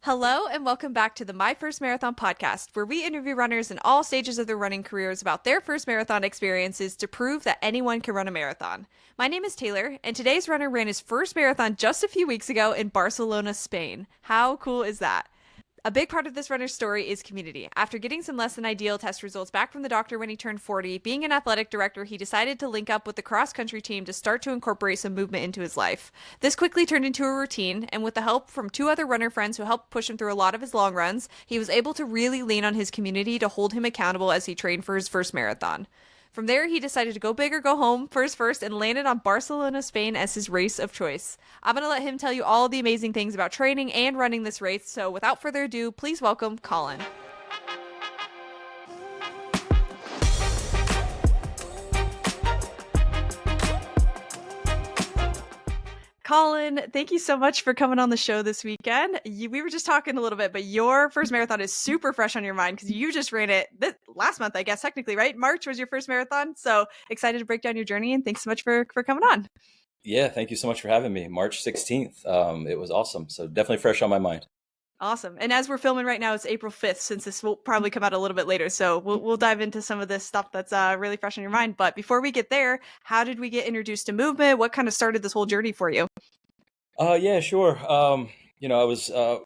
Hello, and welcome back to the My First Marathon podcast, where we interview runners in all stages of their running careers about their first marathon experiences to prove that anyone can run a marathon. My name is Taylor, and today's runner ran his first marathon just a few weeks ago in Barcelona, Spain. How cool is that? A big part of this runner's story is community. After getting some less than ideal test results back from the doctor when he turned 40, being an athletic director, he decided to link up with the cross country team to start to incorporate some movement into his life. This quickly turned into a routine, and with the help from two other runner friends who helped push him through a lot of his long runs, he was able to really lean on his community to hold him accountable as he trained for his first marathon. From there, he decided to go big or go home first, and landed on Barcelona, Spain as his race of choice. I'm going to let him tell you all the amazing things about training and running this race, so without further ado, please welcome Colin. Colin, thank you so much for coming on the show this weekend. We were just talking a little bit, but your first marathon is super fresh on your mind because you just ran it last month, I guess, technically, right? March was your first marathon. So excited to break down your journey, and thanks so much for coming on. Yeah, thank you so much for having me. March 16th. It was awesome. So definitely fresh on my mind. Awesome. And as we're filming right now, it's April 5th, since this will probably come out a little bit later. So we'll dive into some of this stuff that's really fresh on your mind. But before we get there, how did we get introduced to movement? What kind of started this whole journey for you? Yeah, sure. I was a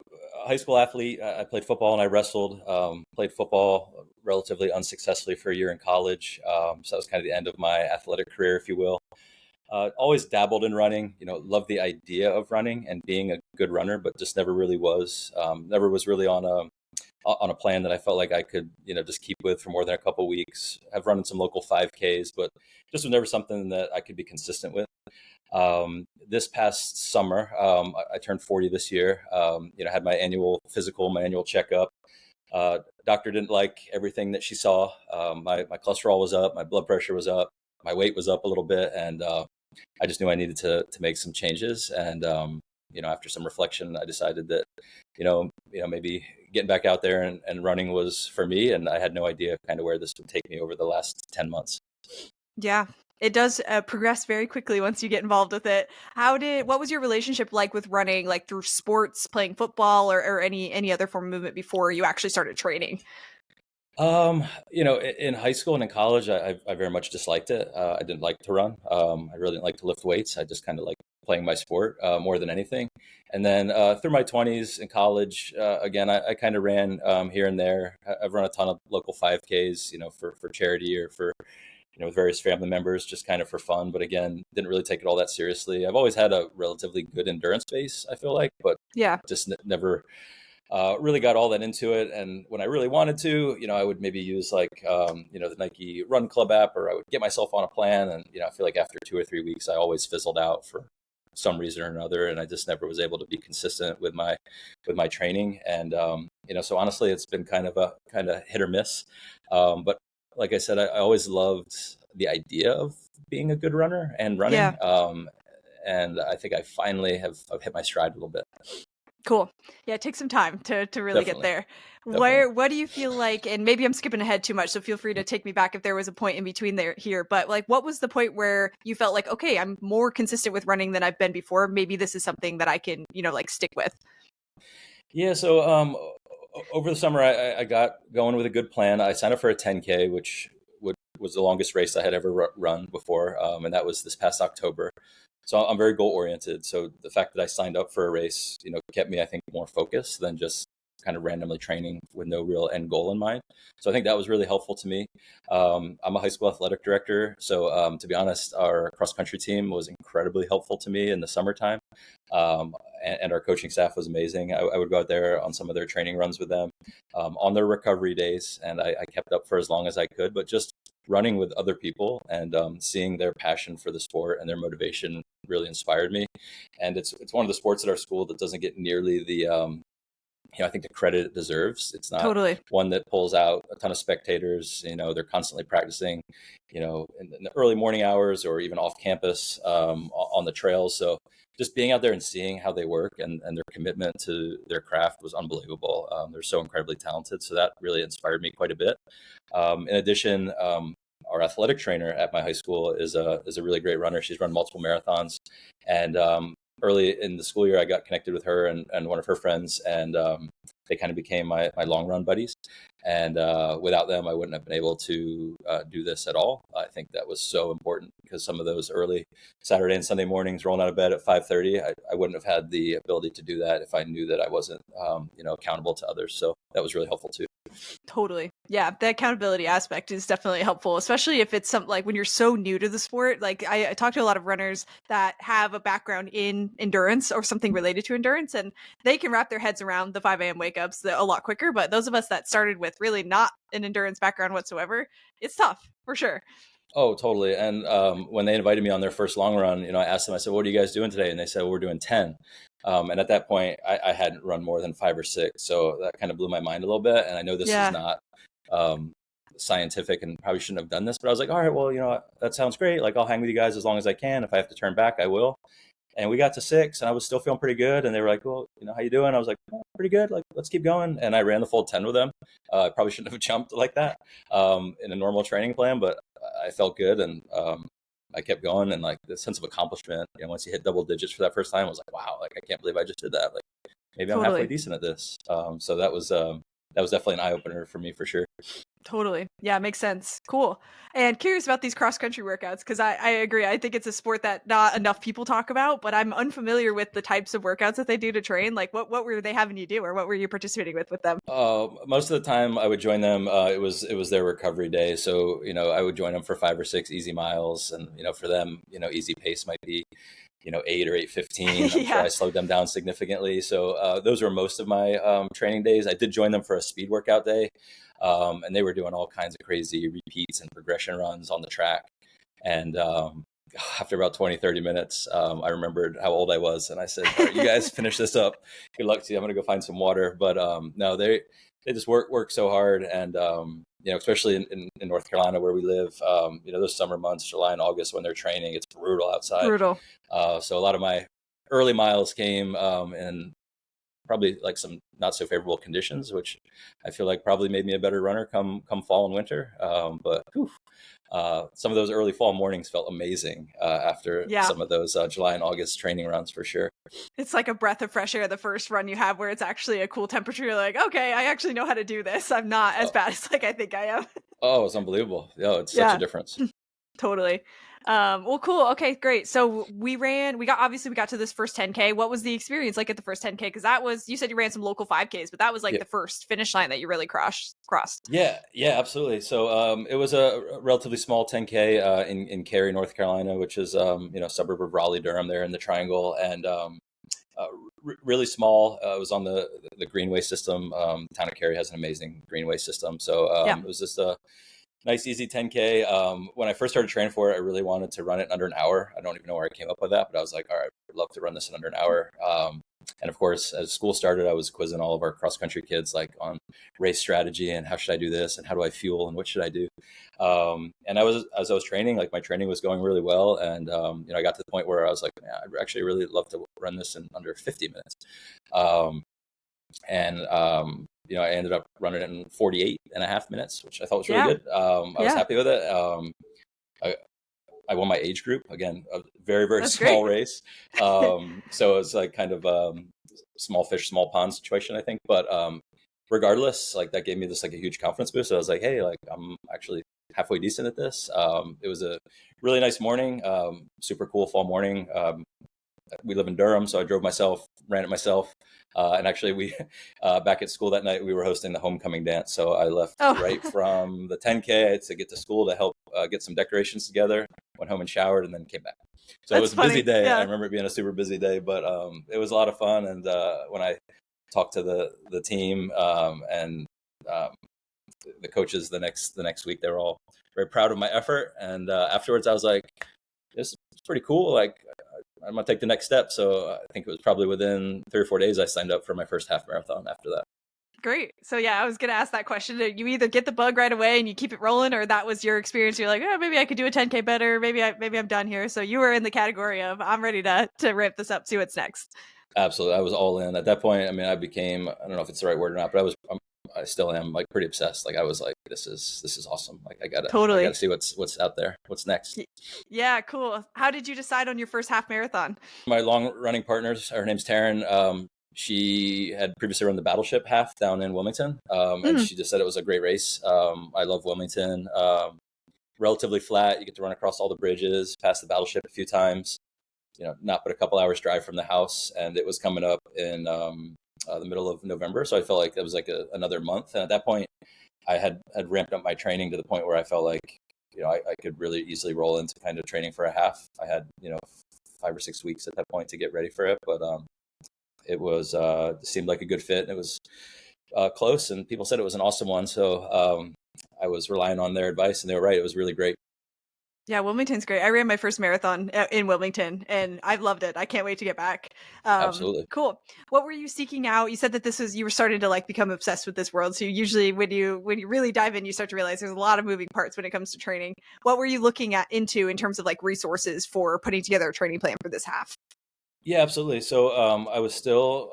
high school athlete. I played football and I wrestled. Played football relatively unsuccessfully for a year in college. So that was kind of the end of my athletic career, if you will. Always dabbled in running. Loved the idea of running and being a good runner, but just never really was. Never was really on a plan that I felt like I could, just keep with for more than a couple weeks. I've run in some local 5Ks, but just was never something that I could be consistent with. This past summer, I turned 40 this year. Had my annual physical, my annual checkup. Doctor didn't like everything that she saw. My cholesterol was up, my blood pressure was up, my weight was up a little bit, and I just knew I needed to make some changes. And after some reflection, I decided that maybe getting back out there and running was for me. And I had no idea kind of where this would take me over the last 10 months. Yeah, it does progress very quickly once you get involved with it. What was your relationship like with running, like through sports, playing football, or any other form of movement before you actually started training? In high school and in college, I very much disliked it. I didn't like to run. I really didn't like to lift weights. I just kind of liked playing my sport more than anything. And then through my 20s in college, again, I kind of ran here and there. I've run a ton of local 5Ks, for charity or for, with various family members, just kind of for fun. But again, didn't really take it all that seriously. I've always had a relatively good endurance base, I feel like, but Yeah. just never really got all that into it. And when I really wanted to, I would maybe use like, the Nike Run Club app, or I would get myself on a plan. And, I feel like after 2 or 3 weeks, I always fizzled out for some reason or another. And I just never was able to be consistent with my training. And, so honestly, it's been kind of hit or miss. But like I said, I always loved the idea of being a good runner and running. Yeah. And I think I finally have hit my stride a little bit. Cool. Yeah, it takes some time to really get Definitely. there. Definitely. What do you feel like, and maybe I'm skipping ahead too much, so feel free to take me back if there was a point in between there here, but like what was the point where you felt like, okay, I'm more consistent with running than I've been before. Maybe this is something that I can, like stick with. Yeah, so over the summer, I got going with a good plan. I signed up for a 10K, which was the longest race I had ever run before, and that was this past October. So I'm very goal oriented. So the fact that I signed up for a race, kept me, I think, more focused than just kind of randomly training with no real end goal in mind. So I think that was really helpful to me. I'm a high school athletic director. So to be honest, our cross country team was incredibly helpful to me in the summertime. And our coaching staff was amazing. I would go out there on some of their training runs with them on their recovery days. And I kept up for as long as I could, but just running with other people and seeing their passion for the sport and their motivation really inspired me. And it's one of the sports at our school that doesn't get nearly the I think the credit it deserves. It's not Totally. one that pulls out a ton of spectators. They're constantly practicing, in the early morning hours or even off campus on the trails. So just being out there and seeing how they work and their commitment to their craft was unbelievable. They're so incredibly talented. So that really inspired me quite a bit. In addition, our athletic trainer at my high school is a really great runner. She's run multiple marathons, and early in the school year, I got connected with her and one of her friends, and they kind of became my long run buddies. And without them, I wouldn't have been able to do this at all. I think that was so important, because some of those early Saturday and Sunday mornings, rolling out of bed at 5:30, I wouldn't have had the ability to do that if I knew that I wasn't, accountable to others. So that was really helpful too. Totally. Yeah, the accountability aspect is definitely helpful, especially if it's something like when you're so new to the sport. Like I talk to a lot of runners that have a background in endurance or something related to endurance, and they can wrap their heads around the 5 a.m. wake ups a lot quicker. But those of us that started with really not an endurance background whatsoever, it's tough for sure. Oh, totally. And when they invited me on their first long run, I asked them, I said, "What are you guys doing today?" And they said, "Well, we're doing 10." And at that point, I hadn't run more than 5 or 6. So that kind of blew my mind a little bit. And I know this is Yeah, not um, scientific and probably shouldn't have done this, but I was like, all right, well, that sounds great. Like, I'll hang with you guys as long as I can. If I have to turn back, I will. And we got to 6, and I was still feeling pretty good. And they were like, "Well, how you doing?" I was like, "Oh, pretty good. Like, let's keep going." And I ran the full 10 with them. I probably shouldn't have jumped like that in a normal training plan, but I felt good. And I kept going. And like the sense of accomplishment, once you hit double digits for that first time, I was like, wow, like I can't believe I just did that. Like, maybe I'm halfway totally. decent at this. So that was definitely an eye opener for me, for sure. Totally. Yeah, makes sense. Cool. And curious about these cross country workouts, because I agree. I think it's a sport that not enough people talk about, but I'm unfamiliar with the types of workouts that they do to train. Like what were they having you do, or what were you participating with them? Most of the time I would join them. It was their recovery day. So, I would join them for 5 or 6 easy miles. And, for them, easy pace might be, 8 or 8:15. I'm sure Yeah. I slowed them down significantly. So those were most of my training days. I did join them for a speed workout day. And they were doing all kinds of crazy repeats and progression runs on the track. And after about 20, 30 minutes, I remembered how old I was. And I said, "All right, you guys finish this up. Good luck to you. I'm going to go find some water." But no, they just work so hard. And, especially in North Carolina where we live, those summer months, July and August, when they're training, it's brutal outside. Brutal. So a lot of my early miles came in probably like some not so favorable conditions, which I feel like probably made me a better runner come fall and winter. But whew, some of those early fall mornings felt amazing after Yeah. some of those July and August training runs, for sure. It's like a breath of fresh air the first run you have where it's actually a cool temperature. You're like, okay, I actually know how to do this. I'm not as Oh, bad as like I think I am. oh, it's unbelievable. Yeah, it's such a Yeah. difference. Totally. Well, cool. Okay, great. So we got to this first 10K. What was the experience like at the first 10K? Because that was, you said you ran some local 5Ks, but that was like Yeah. the first finish line that you really crossed. Yeah, absolutely. So it was a relatively small 10K in Cary, North Carolina, which is a suburb of Raleigh, Durham, there in the Triangle, and uh, really small. It was on the greenway system. The town of Cary has an amazing greenway system, so Yeah. it was just a nice, easy 10K. When I first started training for it, I really wanted to run it in under an hour. I don't even know where I came up with that, but I was like, all right, I'd love to run this in under an hour. And of course, as school started, I was quizzing all of our cross country kids like on race strategy and how should I do this and how do I fuel and what should I do. And as I was training, like my training was going really well, and I got to the point where I was like, man, I'd actually really love to run this in under 50 minutes. And I ended up running it in 48.5 minutes, which I thought was really Yeah. good. I was Yeah. happy with it. I, I won my age group, again, a very, very That's great. small race. So it was like kind of small fish, small pond situation, I think. But regardless, like that gave me this like a huge confidence boost. So I was like, hey, like I'm actually halfway decent at this. It was a really nice morning, super cool fall morning. We live in Durham, so I drove myself, ran it myself. And actually, we back at school that night, we were hosting the homecoming dance. So I left right Oh, from the 10K to get to school to help get some decorations together. Went home and showered, and then came back. So it that's was a busy funny. day. I Yeah. remember it being a super busy day, but it was a lot of fun. And when I talked to the team and um, the coaches the next week, they were all very proud of my effort. And afterwards, I was like, "This is pretty cool. Like, I'm gonna take the next step." So I think it was probably within 3 or 4 days I signed up for my first half marathon after that. Great. So yeah, I was gonna ask that question. You either get the bug right away and you keep it rolling, or that was your experience. You're like, oh, maybe I could do a 10K better. Maybe I'm done here. So you were in the category of I'm ready to ramp this up, see what's next. Absolutely, I was all in at that point. I mean, I don't know if it's the right word or not, but I still am like pretty obsessed. Like I was like, this is awesome. Like I gotta Totally. see what's out there, what's next. Y- Yeah, cool. How did you decide on your first half marathon? My long running partners, her name's Taryn. She had previously run the Battleship half down in Wilmington, and Mm, she just said it was a great race. I love Wilmington. Relatively flat. You get to run across all the bridges, past the Battleship a few times. Not but a couple hours drive from the house, and it was coming up in the middle of November, so I felt like it was like another month. And at that point, I had ramped up my training to the point where I felt like I could really easily roll into kind of training for a half. I had 5 or 6 weeks at that point to get ready for it, but it seemed like a good fit, and it was close, and people said it was an awesome one. So I was relying on their advice, and they were right. It was really great. yeah, Wilmington's great. I ran my first marathon in Wilmington, and I've loved it. I can't wait to get back. Absolutely. Cool. What were you seeking out? You said that you were starting to like become obsessed with this world. So usually when you really dive in, you start to realize there's a lot of moving parts when it comes to training. What were you looking into in terms of like resources for putting together a training plan for this half? Yeah, absolutely. So I was still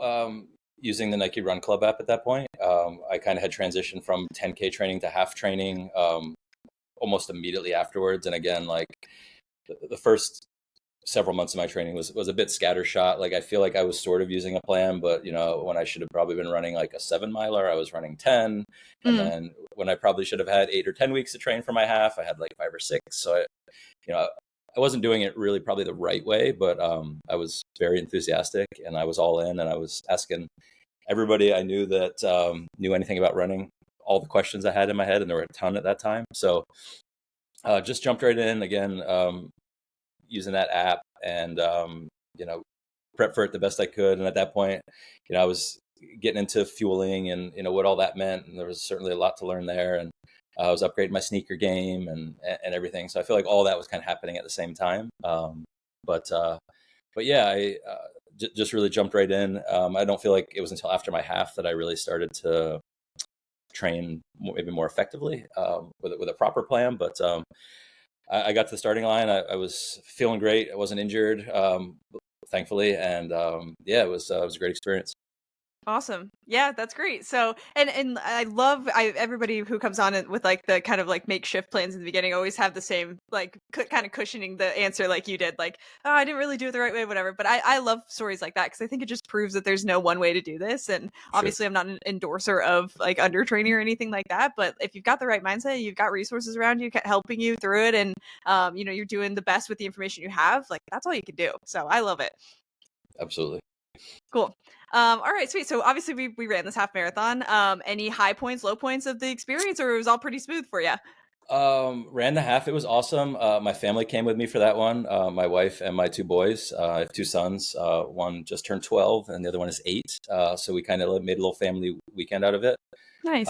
using the Nike Run Club app at that point. I kind of had transitioned from 10K training to half training almost immediately afterwards. And again, like the first several months of my training was a bit scattershot. Like I feel like I was sort of using a plan, but when I should have probably been running like a 7 miler, I was running 10. And Mm, then when I probably should have had 8 or 10 weeks to train for my half, I had like 5 or 6. So I wasn't doing it really probably the right way, but I was very enthusiastic and I was all in, and I was asking everybody I knew that knew anything about running all the questions I had in my head, and there were a ton at that time. So just jumped right in again, using that app, and prep for it the best I could. And at that point, I was getting into fueling and what all that meant, and there was certainly a lot to learn there. And I was upgrading my sneaker game and everything. So I feel like all that was kind of happening at the same time. But yeah, I just really jumped right in. I don't feel like it was until after my half that I really started to train maybe more effectively with a proper plan. But I got to the starting line. I was feeling great. I wasn't injured, thankfully, and yeah, it was a great experience. awesome. Yeah, that's great. So, and I love everybody who comes on with like the kind of like makeshift plans in the beginning always have the same like kind of cushioning the answer like you did. Like, oh, I didn't really do it the right way, whatever. But I love stories like that because I think it just proves that there's no one way to do this. And Sure, obviously, I'm not an endorser of like undertraining or anything like that. But if you've got the right mindset, you've got resources around you helping you through it, and you're doing the best with the information you have. Like that's all you can do. So I love it. absolutely. Cool. All right, sweet. So obviously we ran this half marathon. Any high points, low points of the experience, or it was all pretty smooth for you? Ran the half. It was awesome. My family came with me for that one. My wife and my two boys. I have two sons. One just turned 12, and the other one is 8. So we kind of made a little family weekend out of it. Nice.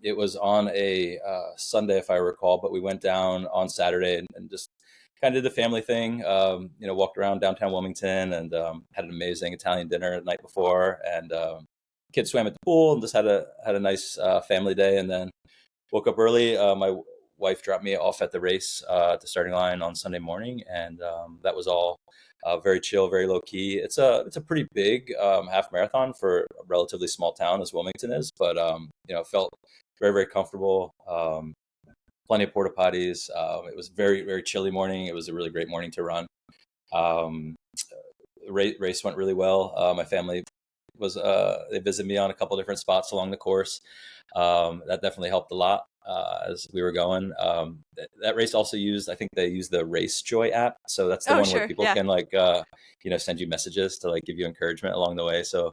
It was on a Sunday, if I recall, but we went down on Saturday and just kind of did the family thing. Walked around downtown Wilmington and had an amazing Italian dinner the night before, and kids swam at the pool and just had a nice family day. And then woke up early. My wife dropped me off at the race at the starting line on Sunday morning, and that was all very chill, very low key. It's a pretty big half marathon for a relatively small town as Wilmington is, but felt very very comfortable. Plenty of porta potties. It was very very chilly morning. It was a really great morning to run. Um, the race went really well. My family was they visited me on a couple different spots along the course. That definitely helped a lot as we were going. That race also I think they used the Race Joy app. So that's the Oh, one where sure. people Yeah. can like, send you messages to like give you encouragement along the way. So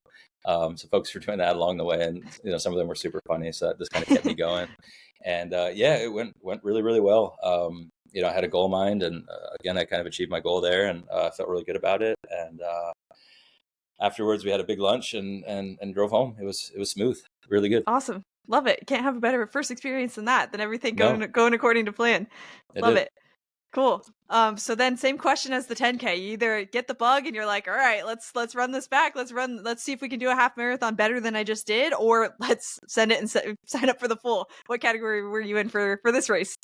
folks were doing that along the way, and some of them were super funny. So that just kind of kept me going. And yeah, it went really really well. I had a goal in mind, and again, I kind of achieved my goal there, and felt really good about it. And afterwards, we had a big lunch and drove home. It was smooth, really good. Awesome. Love it. Can't have a better first experience than everything No, going according to plan. it Love did. it. Cool. So then same question as the 10K. You either get the bug and you're like, all right, let's run this back. Let's see if we can do a half marathon better than I just did, or let's send it and sign up for the full. What category were you in for this race?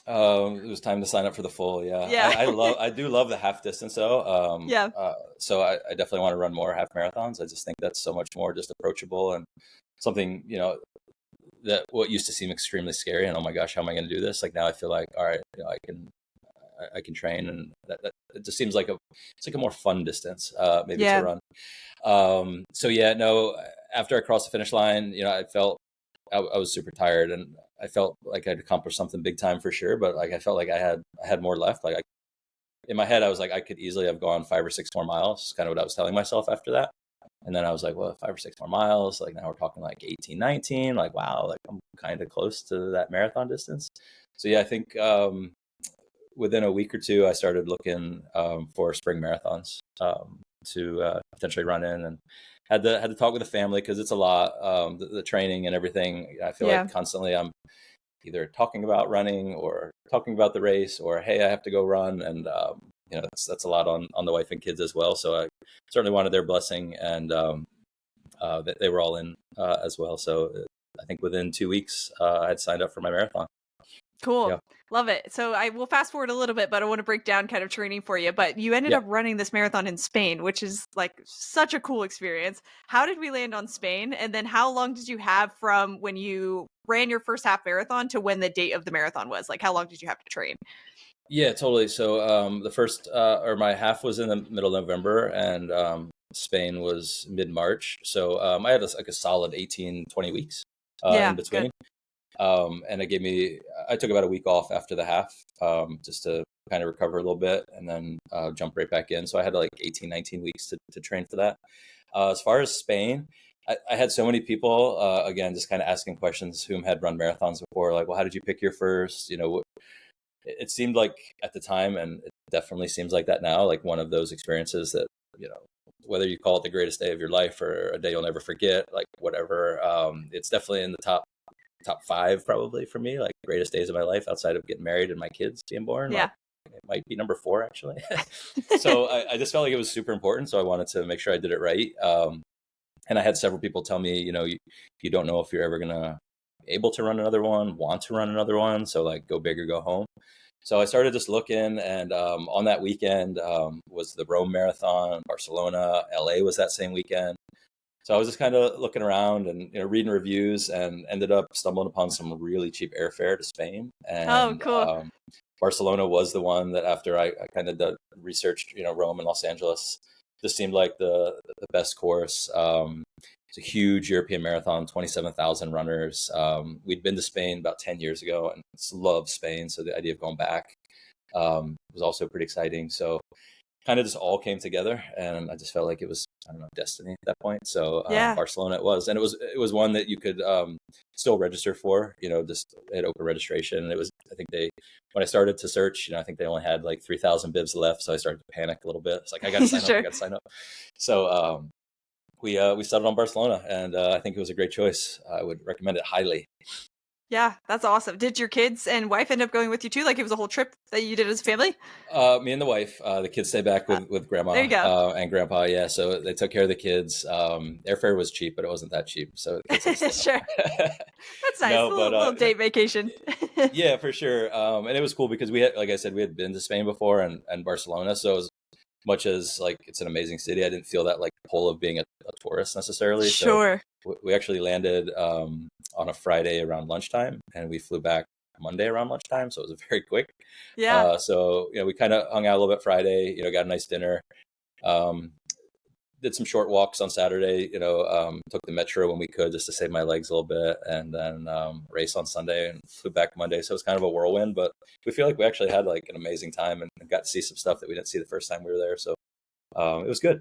It was time to sign up for the full. Yeah, Yeah. I do love the half distance though. Yeah. So I definitely want to run more half marathons. I just think that's so much more just approachable and something that what used to seem extremely scary and oh my gosh, how am I going to do this? Like now I feel like, all right, I can train, and that it just seems like it's like a more fun distance, maybe to Yeah. run. So yeah, no, after I crossed the finish line, I felt I was super tired, and I felt like I'd accomplished something big time for sure. But like I felt like I had more left. Like in my head, I was like I could easily have gone 5 or 6 more miles. Kind of what I was telling myself after that. And then I was like, well, 5 or 6 more miles. Like now we're talking like 18, 19. Like wow, like I'm kind of close to that marathon distance. So yeah, I think within a week or two, I started looking for spring marathons to potentially run in, and had to talk with the family because it's a lot. The training and everything. I feel Yeah. like constantly I'm either talking about running or talking about the race, or hey, I have to go run, and that's a lot on the wife and kids as well. So I certainly wanted their blessing, and they were all in as well. So I think within 2 weeks, I had signed up for my marathon. Cool. Yeah. Love it. So I will fast forward a little bit, but I want to break down kind of training for you. But you ended Yeah. up running this marathon in Spain, which is like such a cool experience. How did we land on Spain? And then how long did you have from when you ran your first half marathon to when the date of the marathon was? Like how long did you have to train? Yeah, totally. So the first or my half was in the middle of November, and Spain was mid March. So I had like a solid 18, 20 weeks in Yeah, good. between. And it gave me, I took about a week off after the half just to kind of recover a little bit and then jump right back in. So I had like 18, 19 weeks to train for that. As far as Spain, I had so many people, again, just kind of asking questions whom had run marathons before, like, well, how did you pick your first? It seemed like at the time, and it definitely seems like that now, like one of those experiences that, whether you call it the greatest day of your life or a day you'll never forget, like whatever, it's definitely in the top five probably for me, like greatest days of my life outside of getting married and my kids being born. Like Yeah. it might be number four actually. So I just felt like it was super important. So I wanted to make sure I did it right. And I had several people tell me, you don't know if you're ever gonna be able to run another one, want to run another one. So like go big or go home. So I started just looking, and on that weekend was the Rome Marathon, Barcelona, LA was that same weekend. So I was just kind of looking around and reading reviews, and ended up stumbling upon some really cheap airfare to Spain. Oh, And cool. Barcelona was the one that after I kind of researched, Rome and Los Angeles, just seemed like the best course. It's a huge European marathon, 27,000 runners. We'd been to Spain about 10 years ago and just loved Spain. So the idea of going back was also pretty exciting. So kind of just all came together, and I just felt like it was, I don't know, destiny at that point. So Yeah. Barcelona it was, and it was one that you could still register for, just at open registration. And it was, I think when I started to search, I think they only had like 3,000 bibs left. So I started to panic a little bit. It's like, I got to sign up, I Sure. got to sign up. So we settled on Barcelona, and I think it was a great choice. I would recommend it highly. Yeah, that's awesome. Did your kids and wife end up going with you too? Like it was a whole trip that you did as a family? Me and the wife, the kids stay back with There grandma you go. and grandpa. Yeah, so they took care of the kids. Airfare was cheap, but it wasn't that cheap, so the kids had to stay Sure. home. That's nice. A No, but little date vacation. yeah, for sure. And it was cool because we had, like I said, we had been to Spain before, and Barcelona. So as much as like it's an amazing city, I didn't feel that like pull of being a tourist necessarily. So Sure. we actually landed on a Friday around lunchtime, and we flew back Monday around lunchtime. So it was very quick. Yeah. So we kind of hung out a little bit Friday. Got a nice dinner. Um, did some short walks on Saturday. Took the metro when we could just to save my legs a little bit, and then race on Sunday and flew back Monday. So it was kind of a whirlwind, but we feel like we actually had like an amazing time and got to see some stuff that we didn't see the first time we were there. So it was good.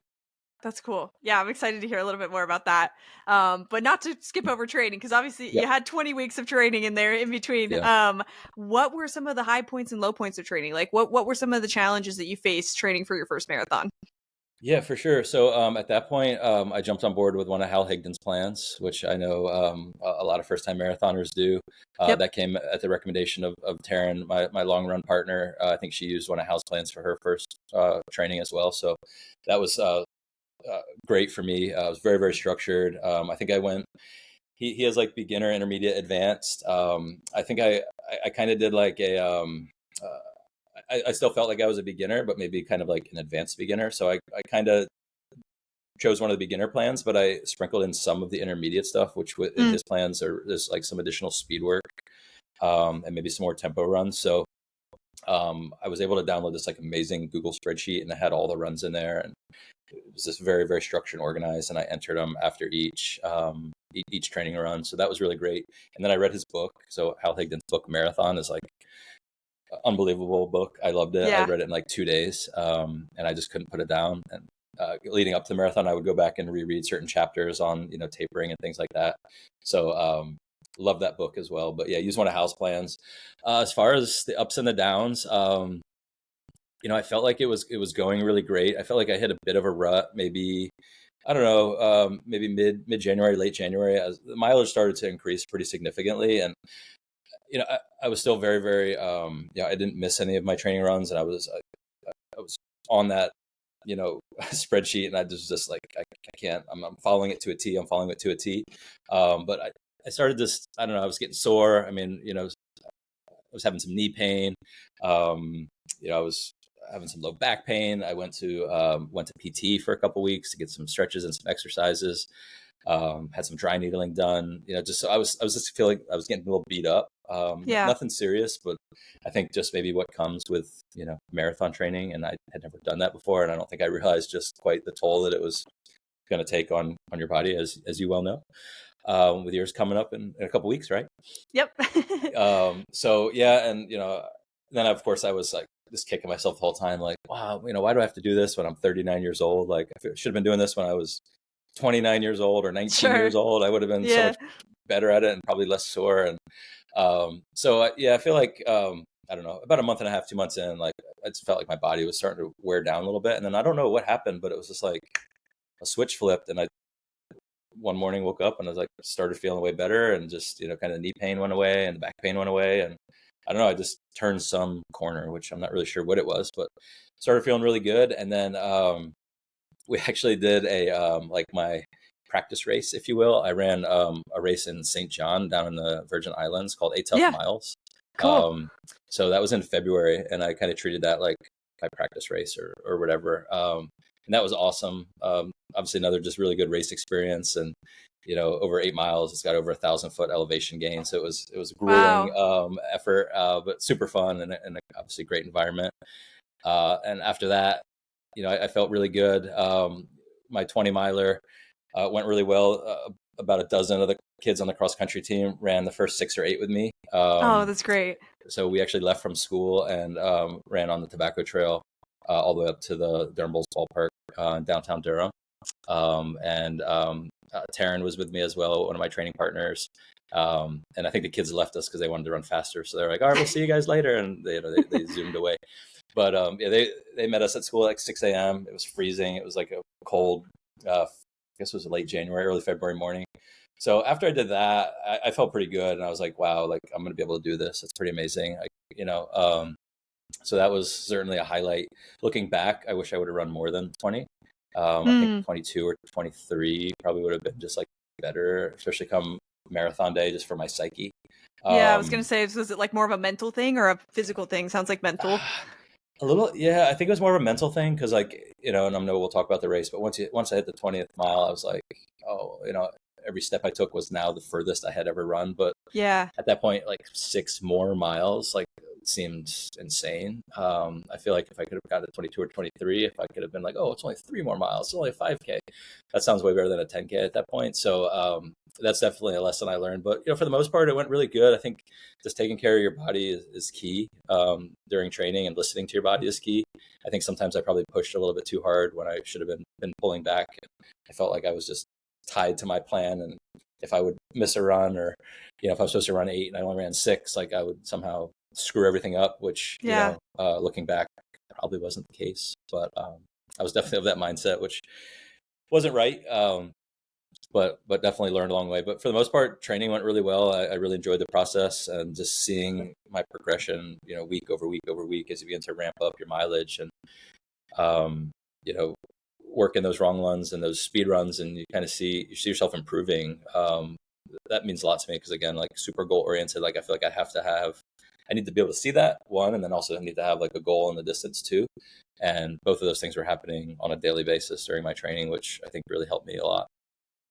That's cool. Yeah, I'm excited to hear a little bit more about that. But not to skip over training, because obviously Yeah, you had 20 weeks of training in there in between. yeah. What were some of the high points and low points of training? Like what were some of the challenges that you faced training for your first marathon? Yeah, for sure. So at that point, I jumped on board with one of Hal Higdon's plans, which I know a lot of first-time marathoners do. Yep. That came at the recommendation of Taryn, my long-run partner. I think she used one of Hal's plans for her first training as well. So that was great for me. It was very, very structured. I think I went. He has like beginner, intermediate, advanced. I think I kind of did like I still felt like I was a beginner, but maybe kind of like an advanced beginner. So I kind of chose one of the beginner plans, but I sprinkled in some of the intermediate stuff, which in his plans there's like some additional speed work, and maybe some more tempo runs. So I was able to download this like amazing Google spreadsheet, and it had all the runs in there, and it was just very, very structured and organized. And I entered them after each training run. So that was really great. And then I read his book. So Hal Higdon's book Marathon is like an unbelievable book. I loved it. I Yeah. read it in like 2 days, and I just couldn't put it down. And leading up to the marathon, I would go back and reread certain chapters on tapering and things like that. So love that book as well. But yeah, use one of Hal's plans. As far as the ups and the downs, I felt like it was going really great. I felt like I hit a bit of a rut, maybe, I don't know, maybe mid January, late January, as the mileage started to increase pretty significantly. And I was still very, very, I didn't miss any of my training runs, and I was on that spreadsheet, and I just like I can't. I'm following it to a T. I'm following it to a T. But I started this. I don't know. I was getting sore. I mean, I was having some knee pain. I was having some low back pain. I went to PT for a couple weeks to get some stretches and some exercises. Had some dry needling done. Just so I was just feeling I was getting a little beat up. Yeah. Nothing serious, but I think just maybe what comes with marathon training, and I had never done that before, and I don't think I realized just quite the toll that it was going to take on your body, as you well know, with yours coming up in a couple weeks, right? Yep. So yeah, and then of course I was like just kicking myself the whole time, like, wow, why do I have to do this when I'm 39 years old? Like, I should have been doing this when I was 29 years old or 19 years old. I would have been so much better at it and probably less sore. And yeah, I feel like I don't know, about a month and a half, 2 months in, like I just felt like my body was starting to wear down a little bit. And then I don't know what happened, but it was just like a switch flipped, and I one morning woke up and I was like started feeling way better, and just kind of knee pain went away and the back pain went away, and I don't know, I just turned some corner, which I'm not really sure what it was, but started feeling really good. And then we actually did like my practice race, if you will. I ran a race in St. John down in the Virgin Islands called 8 Tough Miles. Cool. So that was in February, and I kind of treated that like my practice race or whatever. And that was awesome. Obviously another just really good race experience, and over 8 miles, it's got over 1,000-foot elevation gain. So it was a grueling effort, but super fun, and obviously great environment. And after that, I felt really good. My 20 miler went really well. About a dozen of the kids on the cross country team ran the first 6 or 8 with me. Oh, that's great. So we actually left from school and ran on the Tobacco Trail all the way up to the Durham Bulls ballpark in downtown Durham. And Taryn was with me as well, one of my training partners. And I think the kids left us because they wanted to run faster. So they're like, all right, we'll see you guys later. And they zoomed away. But yeah, they met us at school at like 6 a.m. It was freezing. It was like a cold, I guess it was a late January, early February morning. So after I did that, I felt pretty good. And I was like, wow, like I'm going to be able to do this. It's pretty amazing. So that was certainly a highlight. Looking back, I wish I would have run more than 20. I think 22 or 23 probably would have been just like better, especially come marathon day, just for my psyche. Yeah, I was going to say, was it like more of a mental thing or a physical thing? Sounds like mental. A little, yeah. I think it was more of a mental thing because, like, and I know we'll talk about the race, but once I hit the 20th mile, I was like, oh, every step I took was now the furthest I had ever run. But yeah, at that point, like 6 more miles, like seemed insane. I feel like if I could have got to 22 or 23, if I could have been like, oh, it's only 3 more miles, it's only a 5K. That sounds way better than a 10K at that point. So that's definitely a lesson I learned. But for the most part, it went really good. I think just taking care of your body is key during training, and listening to your body is key. I think sometimes I probably pushed a little bit too hard when I should have been pulling back. I felt like I was just tied to my plan, and if I would miss a run, or if I was supposed to run 8 and I only ran 6, like I would somehow screw everything up, which looking back probably wasn't the case. But I was definitely of that mindset, which wasn't right. But definitely learned along the way. But for the most part, training went really well. I really enjoyed the process, and just seeing my progression, week over week over week, as you begin to ramp up your mileage, and work in those long runs and those speed runs, and you see yourself improving. That means a lot to me, because again, like super goal oriented, like I feel like I need to be able to see that, one, and then also I need to have like a goal in the distance too. And both of those things were happening on a daily basis during my training, which I think really helped me a lot.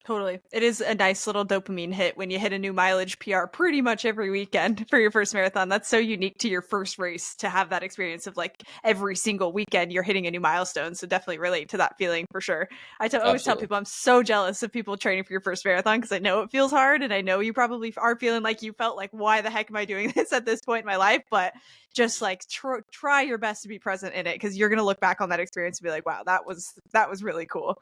Totally. It is a nice little dopamine hit when you hit a new mileage PR pretty much every weekend for your first marathon. That's so unique to your first race to have that experience of like every single weekend you're hitting a new milestone. So definitely relate to that feeling for sure. Always tell Absolutely. people I'm so jealous of people training for your first marathon because I know it feels hard and I know you probably are feeling like you felt like, why the heck am I doing this at this point in my life? But just like try your best to be present in it because you're going to look back on that experience and be like, wow, that was really cool.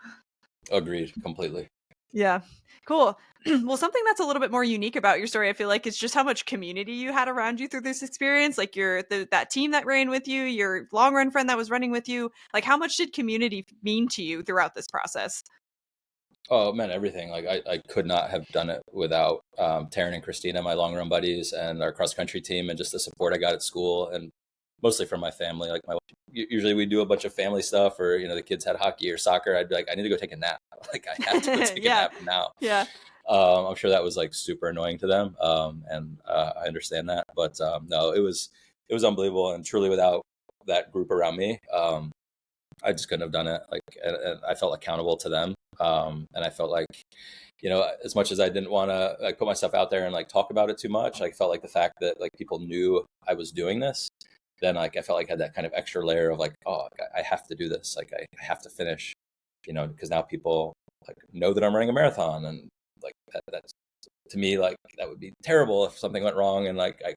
Agreed completely. Yeah. Cool. Well, something that's a little bit more unique about your story, I feel like, is just how much community you had around you through this experience. Like that team that ran with you, your long run friend that was running with you. Like, how much did community mean to you throughout this process? Oh man, everything. Like I could not have done it without Taryn and Christina, my long run buddies, and our cross country team, and just the support I got at school, and mostly from my family. Like usually we do a bunch of family stuff, or the kids had hockey or soccer. I'd be like, I need to go take a nap. Like I have to go take a Yeah. nap now. Yeah. I'm sure that was like super annoying to them, and I understand that. But no, it was unbelievable, and truly without that group around me, I just couldn't have done it. Like, and I felt accountable to them, and I felt like, as much as I didn't want to like put myself out there and like talk about it too much, I felt like the fact that like people knew I was doing this, then like I felt like I had that kind of extra layer of like, oh, I have to do this. Like I have to finish, because now people like know that I'm running a marathon, and like that's to me like that would be terrible if something went wrong and like I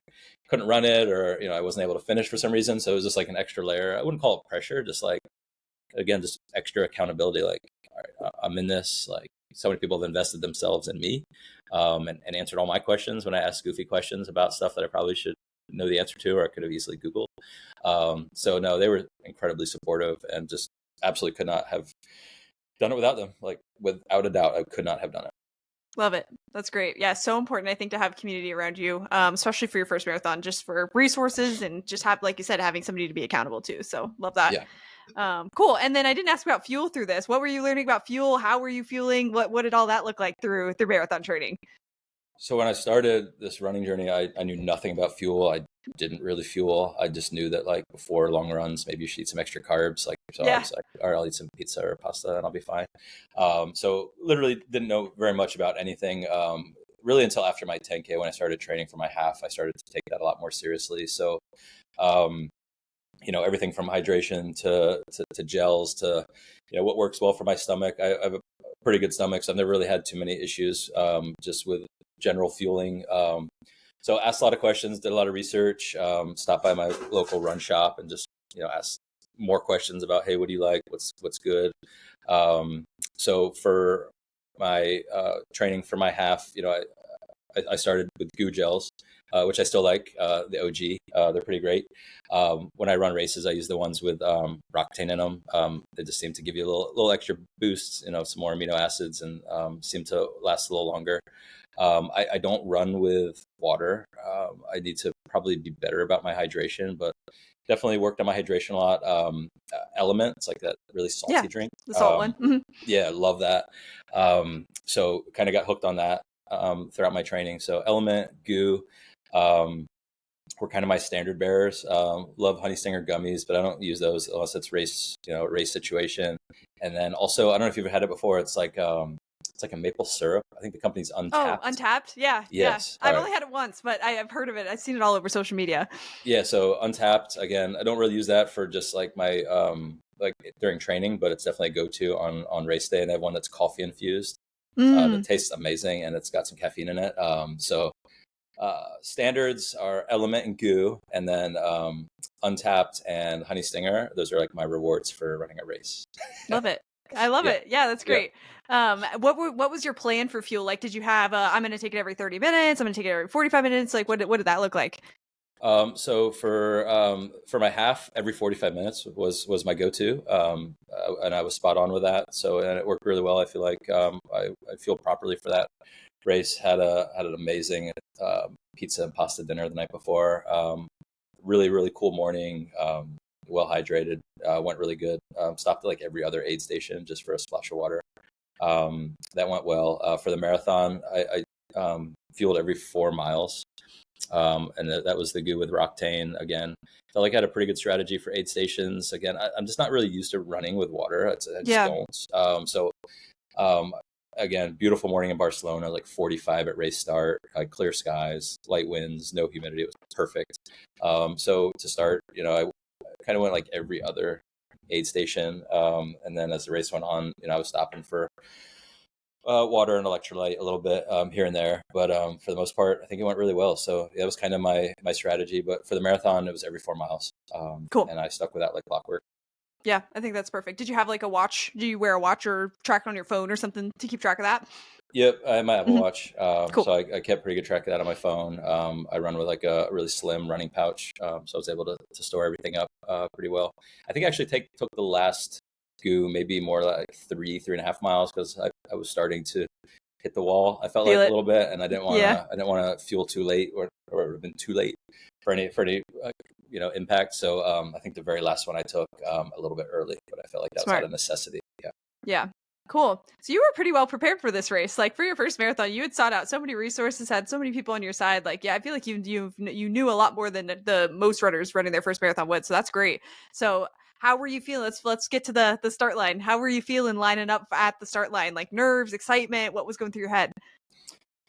couldn't run it, or I wasn't able to finish for some reason. So it was just like an extra layer. I wouldn't call it pressure, just like, again, just extra accountability. Like, all right, I'm in this. Like, so many people have invested themselves in me, and answered all my questions when I asked goofy questions about stuff that I probably should know the answer to, or I could have easily Googled. So no, they were incredibly supportive, and just absolutely could not have done it without them. Like, without a doubt, I could not have done it. Love it. That's great. Yeah, so important, I think, to have community around you, especially for your first marathon, just for resources and just have, like you said, having somebody to be accountable to. So love that. Yeah. Cool. And then I didn't ask about fuel through this. What were you learning about fuel? How were you fueling? What did all that look like through marathon training? So when I started this running journey, I knew nothing about fuel. I didn't really fuel. I just knew that like before long runs, maybe you should eat some extra carbs. Like, so I Yeah. was like, all right, I'll eat some pizza or pasta and I'll be fine. So literally didn't know very much about anything. Really until after my 10K, when I started training for my half, I started to take that a lot more seriously. So, everything from hydration to gels to, what works well for my stomach. I have a pretty good stomach, so I've never really had too many issues, just with general fueling. So asked a lot of questions, did a lot of research, stopped by my local run shop and just, asked more questions about, hey, what do you like? What's good? So for my training for my half, I started with goo gels, which I still like, the OG. They're pretty great. When I run races, I use the ones with Roctane in them. They just seem to give you a little extra boost, some more amino acids, and seem to last a little longer. I don't run with water. I need to probably be better about my hydration, but definitely worked on my hydration a lot. Element, it's like that really salty Yeah. drink. The salt one. Mm-hmm. Yeah, love that. So kind of got hooked on that throughout my training. So Element, Goo, were kind of my standard bearers. Love Honey Stinger gummies, but I don't use those unless it's race situation. And then also, I don't know if you've had it before. It's like a maple syrup. I think the company's Oh, Untapped. Untapped. Yeah. Yeah. Yes. All I've right. only had it once, but I've heard of it. I've seen it all over social media. Yeah. So Untapped, again, I don't really use that for just like my like during training, but it's definitely a go-to on race day. And I have one that's coffee infused. That tastes amazing, and it's got some caffeine in it. So standards are Element and Goo, and then Untapped and Honey Stinger. Those are like my rewards for running a race. Love it. I love Yeah. it. Yeah, that's Yeah. great. What was your plan for fuel? Like, did you have I'm going to take it every 30 minutes. I'm going to take it every 45 minutes. Like, what did that look like? So for my half, every 45 minutes was my go-to, and I was spot on with that. So, and it worked really well. I feel like I feel properly for that race. Had an amazing pizza and pasta dinner the night before. Really cool morning. Well hydrated. Went really good. Stopped at like every other aid station just for a splash of water. That went well. For the marathon, I fueled every 4 miles. That was the GU with Roctane. Again, felt like I had a pretty good strategy for aid stations. Again, I'm just not really used to running with water. I just Yeah. don't. Um, Again, beautiful morning in Barcelona, like 45 at race start, clear skies, light winds, no humidity. It was perfect. So to start, I kind of went like every other aid station. And then as the race went on, I was stopping for water and electrolyte a little bit here and there, but for the most part, I think it went really well. So that was kind of my strategy. But for the marathon, it was every 4 miles, Cool. and I stuck with that like clockwork. Yeah, I think that's perfect. Did you have like a watch? Do you wear a watch or track it on your phone or something to keep track of that? Yep, I have my Apple Hmm. Watch, Cool. so I kept pretty good track of that on my phone. I run with like a really slim running pouch, so I was able to store everything up pretty well. I think I actually took the last GU maybe more like 3.5 miles because I was starting to hit the wall. I felt Feel like a it. little bit, and Yeah. I didn't want to fuel too late or it would have been too late for any impact. So I think the very last one I took a little bit early, but I felt like that was out Smart. of necessity. Yeah. Yeah. Cool. So you were pretty well prepared for this race. Like for your first marathon, you had sought out so many resources, had so many people on your side. Like, yeah, I feel like you knew a lot more than the most runners running their first marathon would. So that's great. So how were you feeling? Let's get to the start line. How were you feeling lining up at the start line? Like nerves, excitement, what was going through your head?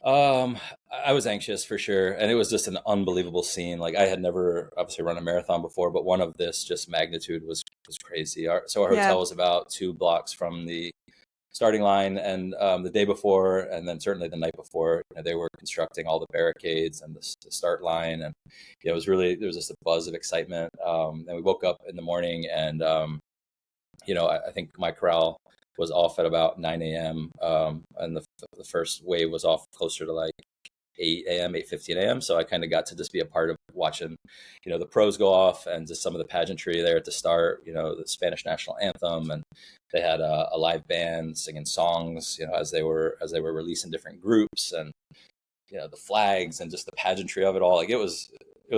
Um, I was anxious for sure, and it was just an unbelievable scene. Like I had never obviously run a marathon before, but one of this just magnitude was crazy. Our Yeah. hotel was about 2 blocks from the starting line, and the day before, and then certainly the night before, they were constructing all the barricades and the start line, and it was really there was just a buzz of excitement. And we woke up in the morning, and I think my corral was off at about 9 a.m. And the first wave was off closer to like 8 a.m., 8:15 a.m. So I kind of got to just be a part of watching, the pros go off and just some of the pageantry there at the start, the Spanish national anthem. And they had a live band singing songs, as they were releasing different groups, and, the flags and just the pageantry of it all. Like it was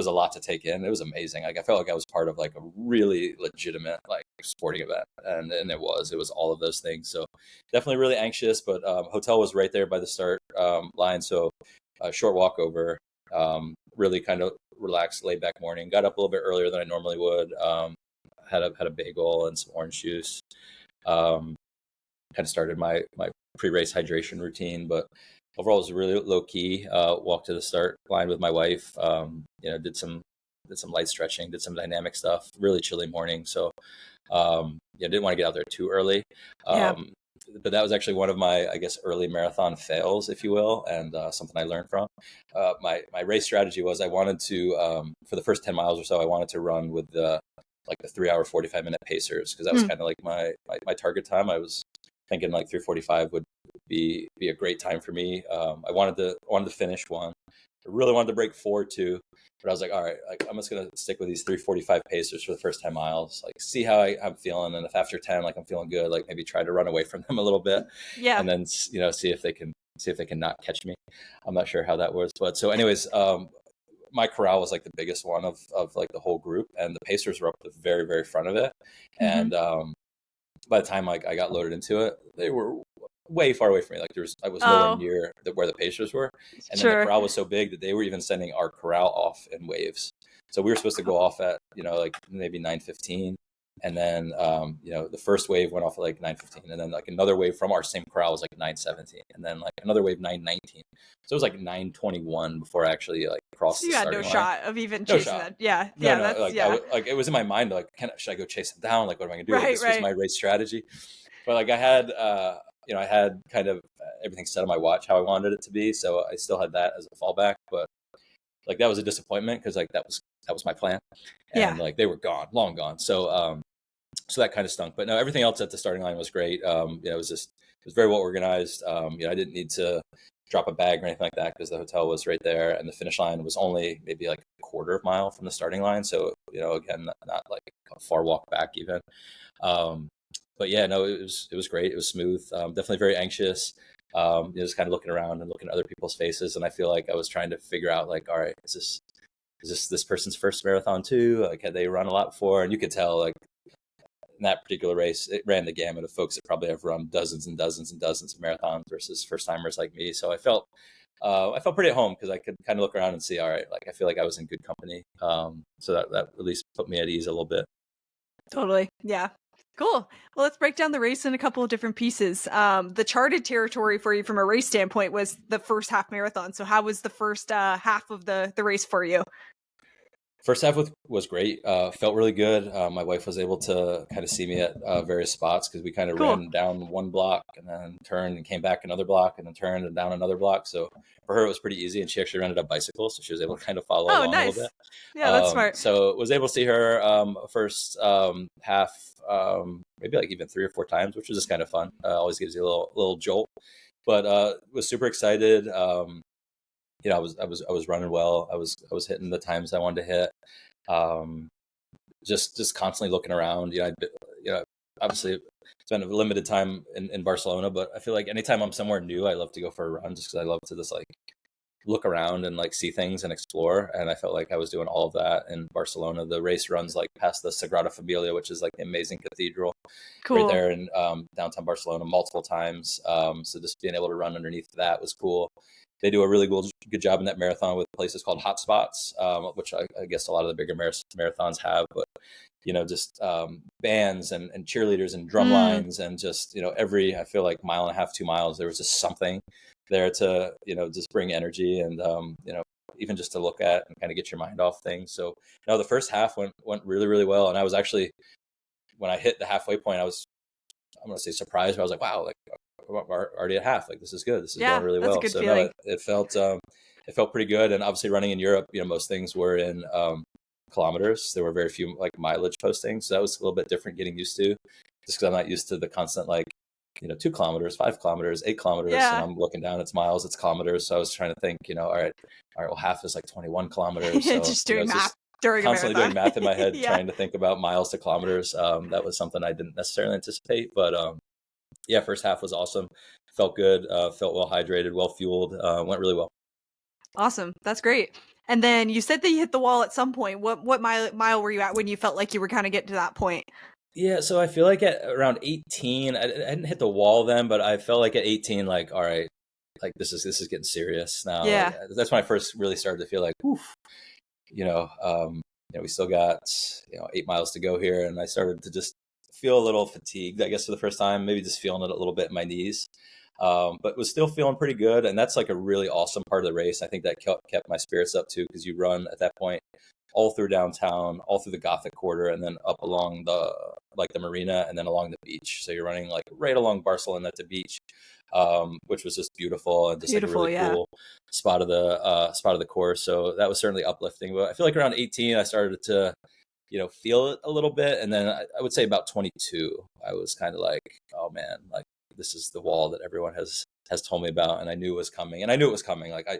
a lot to take in. It was amazing. Like I felt like I was part of like a really legitimate like sporting event, and it was all of those things. So definitely really anxious, but hotel was right there by the start line, so a short walk over. Really kind of relaxed, laid back morning. Got up a little bit earlier than I normally would. Had a bagel and some orange juice. Um, Kind of started my pre-race hydration routine, but overall it was really low key. Walked to the start line with my wife. Did some light stretching, did some dynamic stuff. Really chilly morning, so didn't want to get out there too early. Yeah. But that was actually one of my, I guess, early marathon fails, if you will, and something I learned from. My race strategy was I wanted to, for the first 10 miles or so, I wanted to run with the 3 hour 45-minute pacers, because that was Mm. kind of like my target time. I was thinking like 3:45 would be a great time for me. I wanted to finish one. I really wanted to break 4 too, but I was like, all right, like I'm just gonna stick with these 3:45 pacers for the first 10 miles. Like see how I'm feeling, and if after 10 like I'm feeling good, like maybe try to run away from them a little bit, Yeah. and then see if they can not catch me. I'm not sure how that was, but so anyways, my corral was like the biggest one of like the whole group, and the pacers were up the very very front of it, Hmm. and by the time like I got loaded into it, they were way far away from me. Like I was nowhere Oh, near where the Pacers were, and then the sure. corral was so big that they were even sending our corral off in waves. So we were supposed to go off at like maybe 9:15, and then the first wave went off at like 9:15, and then like another wave from our same corral was like 9:17, and then like another wave 9:19. So it was like 9:21 before I actually like crossed So the you had no starting line. shot of even No chasing shot. that. Yeah. No, Yeah. no. That's Like yeah. like it was in my mind. Like, should I go chase him down? Like, what am I gonna do? Like, Right. this was Right. my race strategy. But like, I had kind of everything set on my watch how I wanted it to be. So I still had that as a fallback. But like, that was a disappointment because like that was my plan, Yeah. and like they were gone, long gone. So that kind of stunk. But no, everything else at the starting line was great. It was very well organized. I didn't need to drop a bag or anything like that because the hotel was right there, and the finish line was only maybe like a quarter of a mile from the starting line. So again, not like a far walk back even. Um, but yeah, no, it was great. It was smooth. Definitely very anxious. Just kind of looking around and looking at other people's faces, and I feel like I was trying to figure out like, all right, is this person's first marathon too? Like, had they run a lot before? And you could tell like in that particular race, it ran the gamut of folks that probably have run dozens and dozens and dozens of marathons versus first timers like me. So I felt I felt pretty at home because I could kind of look around and see, all right, like I feel like I was in good company. So that at least put me at ease a little bit. Totally. Yeah. Cool. Well, let's break down the race in a couple of different pieces. The charted territory for you from a race standpoint was the first half marathon. So how was the first half of the race for you? First half was great. Felt really good. My wife was able to kind of see me at various spots because we kind of Cool. ran down one block and then turned and came back another block and then turned and down another block. So for her, it was pretty easy. And she actually rented a bicycle, so she was able to kind of follow Oh, along a little bit. nice. Yeah, that's smart. So was able to see her first half, maybe like even 3 or 4 times, which was just kind of fun. Always gives you a little jolt. But was super excited. I was running well. I was hitting the times I wanted to hit. Just constantly looking around. Obviously spent a limited time in Barcelona, but I feel like anytime I'm somewhere new, I love to go for a run just because I love to just like look around and like see things and explore. And I felt like I was doing all of that in Barcelona. The race runs like past the Sagrada Familia, which is like the amazing cathedral right Cool. there in downtown Barcelona multiple times. So just being able to run underneath that was cool. They do a really good job in that marathon with places called hotspots, which I guess a lot of the bigger marathons have. But just bands and cheerleaders and drum lines and just every, I feel like, mile and a half, 2 miles, there was just something there to just bring energy and even just to look at and kind of get your mind off things. So the first half went really, really well, and I was actually, when I hit the halfway point, I'm gonna say surprised, but I was like, wow, like we're already at half, like this is good, this is going really that's a well. good So feeling. it felt pretty good. And obviously running in Europe, most things were in kilometers. There were very few like mileage postings, so that was a little bit different getting used to, just because I'm not used to the constant like 2 kilometers, 5 kilometers, 8 kilometers, Yeah. and I'm looking down, it's miles, it's kilometers. So I was trying to think, all right, well, half is like 21 kilometers. So Just doing math just during a constantly marathon. doing math in my head, Yeah. trying to think about miles to kilometers. That was something I didn't necessarily anticipate, but yeah, first half was awesome. Felt good. Felt well hydrated, well fueled. Went really well. Awesome. That's great. And then you said that you hit the wall at some point. What mile were you at when you felt like you were kind of getting to that point? Yeah, so I feel like at around 18, I didn't hit the wall then, but I felt like at 18, like, all right, like this is getting serious now. Like Yeah. that's when I first really started to feel like, oof, we still got 8 miles to go here, and I started to just feel a little fatigued, I guess, for the first time, maybe just feeling it a little bit in my knees. But was still feeling pretty good, and that's like a really awesome part of the race. I think that kept my spirits up too, because you run at that point all through downtown, all through the Gothic quarter, and then up along the marina, and then along the beach. So you're running like right along Barcelona at the beach, which was just beautiful and just Beautiful, like a really cool spot of the course. So that was certainly uplifting. But I feel like around 18, I started to feel it a little bit, and then I would say about 22, I was kind of like, oh man, like this is the wall that everyone has told me about, and I knew it was coming, like I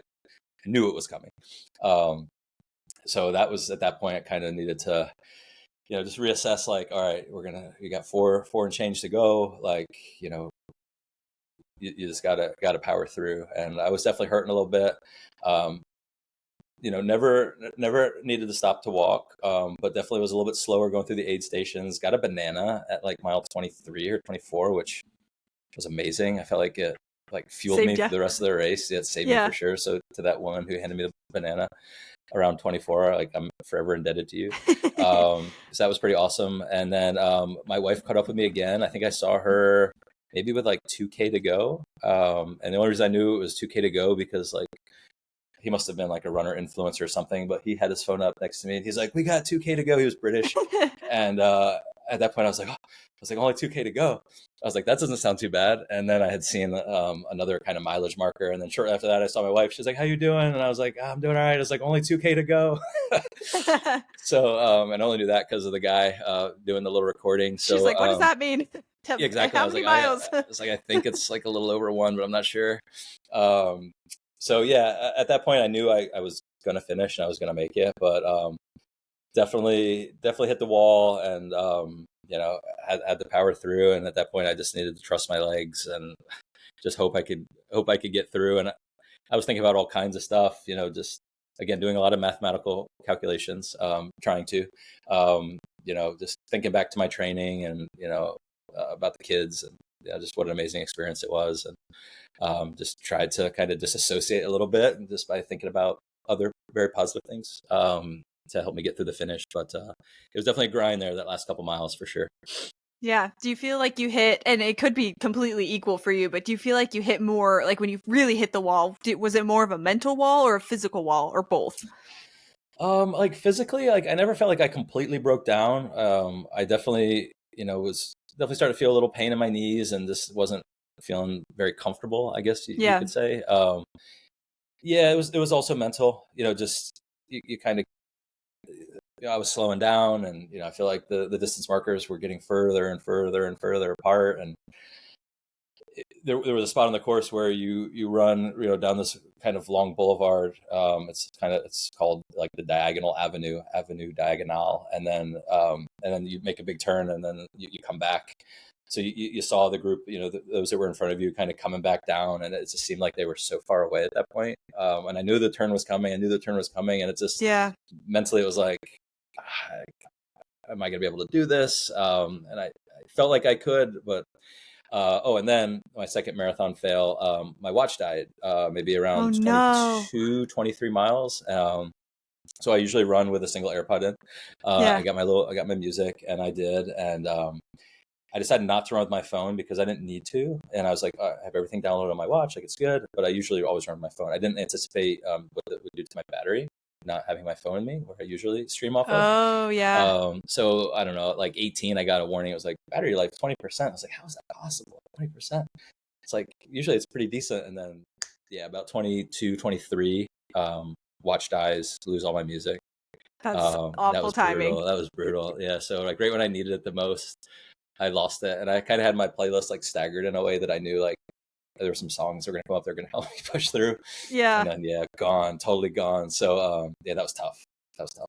knew it was coming. So that was, at that point, I kind of needed to just reassess, like, all right, we got four and change to go, like you just gotta power through. And I was definitely hurting a little bit. Never needed to stop to walk, but definitely was a little bit slower going through the aid stations. Got a banana at like mile 23 or 24, which was amazing. I felt like it like fueled me for the rest of the race. It saved me for sure. So to that woman who handed me the banana around 24, like I'm forever indebted to you. So that was pretty awesome. And then my wife caught up with me again. I think I saw her maybe with like 2K to go. And the only reason I knew it was 2K to go because like he must have been like a runner influencer or something, but he had his phone up next to me and he's like, we got 2K to go. He was British. And at that point I was like, only 2K to go. I was like, that doesn't sound too bad. And then I had seen another kind of mileage marker. And then shortly after that, I saw my wife. She's like, how you doing? And I was like, I'm doing all right. It's like only 2K to go. So, and I only knew that because of the guy doing the little recording. So she's like, what does that mean? Yeah, exactly. How many miles? I was like, I think it's like a little over 1, but I'm not sure. So yeah, at that point I knew I was going to finish and I was going to make it, but definitely hit the wall and, had to power through. And at that point I just needed to trust my legs and just hope I could get through. And I was thinking about all kinds of stuff, just again, doing a lot of mathematical calculations, trying to, just thinking back to my training and, about the kids and yeah, just what an amazing experience it was. And just tried to kind of disassociate a little bit, and just by thinking about other very positive things to help me get through the finish. But it was definitely a grind there that last couple miles for sure. Yeah. Do you feel like you hit, and it could be completely equal for you, but do you feel like you hit more, like when you really hit the wall, was it more of a mental wall or a physical wall or both? Like physically, like I never felt like I completely broke down. I definitely, was definitely started to feel a little pain in my knees, and just wasn't feeling very comfortable, I guess you Yeah. could say. Yeah, it was also mental, just you kind of, I was slowing down, and I feel like the distance markers were getting further and further and further apart. And there was a spot on the course where you run, down this kind of long boulevard. It's called like the Diagonal Avenue Diagonal, and then you make a big turn, and then you come back. So you saw the group, those that were in front of you, kind of coming back down, and it just seemed like they were so far away at that point. And I knew the turn was coming. And it just Yeah. mentally it was like, "Ah, am I going to be able to do this?" And I felt like I could, but and then my second marathon fail, my watch died, maybe Oh around no. 22, 23 miles. So I usually run with a single AirPod in. Yeah. I got my music, and I did. And I decided not to run with my phone because I didn't need to. And I was like, I have everything downloaded on my watch. Like, it's good. But I usually always run with my phone. I didn't anticipate what it would do to my battery, not having my phone in me, where I usually stream off of. Oh yeah. So I don't know, like 18, I got a warning. It was like battery life 20%. I was like, how is that possible? 20%. It's like, usually it's pretty decent. And then, yeah, about 22, 23, watch dies, lose all my music. That's That awful was timing. brutal. That was brutal. Yeah. So like right when I needed it the most, I lost it. And I kind of had my playlist like staggered in a way that I knew like there were some songs that were going to come up. They're going to help me push through. And Yeah. then, yeah, gone, totally gone. So, yeah, that was tough. That was tough.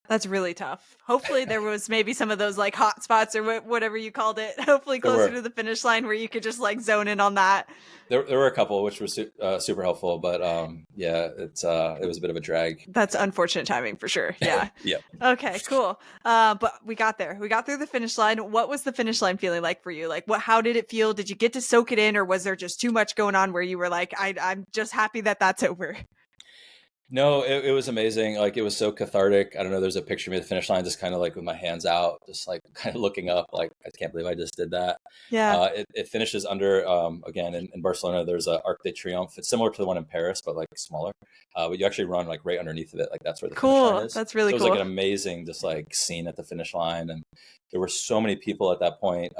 That's really tough. Hopefully there was maybe some of those like hot spots or whatever you called it, hopefully There closer were. to the finish line where you could just like zone in on that. There were a couple which were super helpful, but yeah, it was a bit of a drag. That's unfortunate timing for sure. Yeah. Yeah. Okay, cool. But we got there. We got through the finish line. What was the finish line feeling like for you? Like how did it feel? Did you get to soak it in, or was there just too much going on where you were like, I'm just happy that that's over? No, it was amazing. Like, it was so cathartic. I don't know. There's a picture of me at the finish line, just kind of like with my hands out, just like kind of looking up. Like, I can't believe I just did that. Yeah. It finishes under, again, in Barcelona. There's a Arc de Triomf. It's similar to the one in Paris, but like smaller. But you actually run like right underneath of it. Like, that's where the finish line Cool. is. That's So really it was like cool. an amazing, just like scene at the finish line. And there were so many people at that point.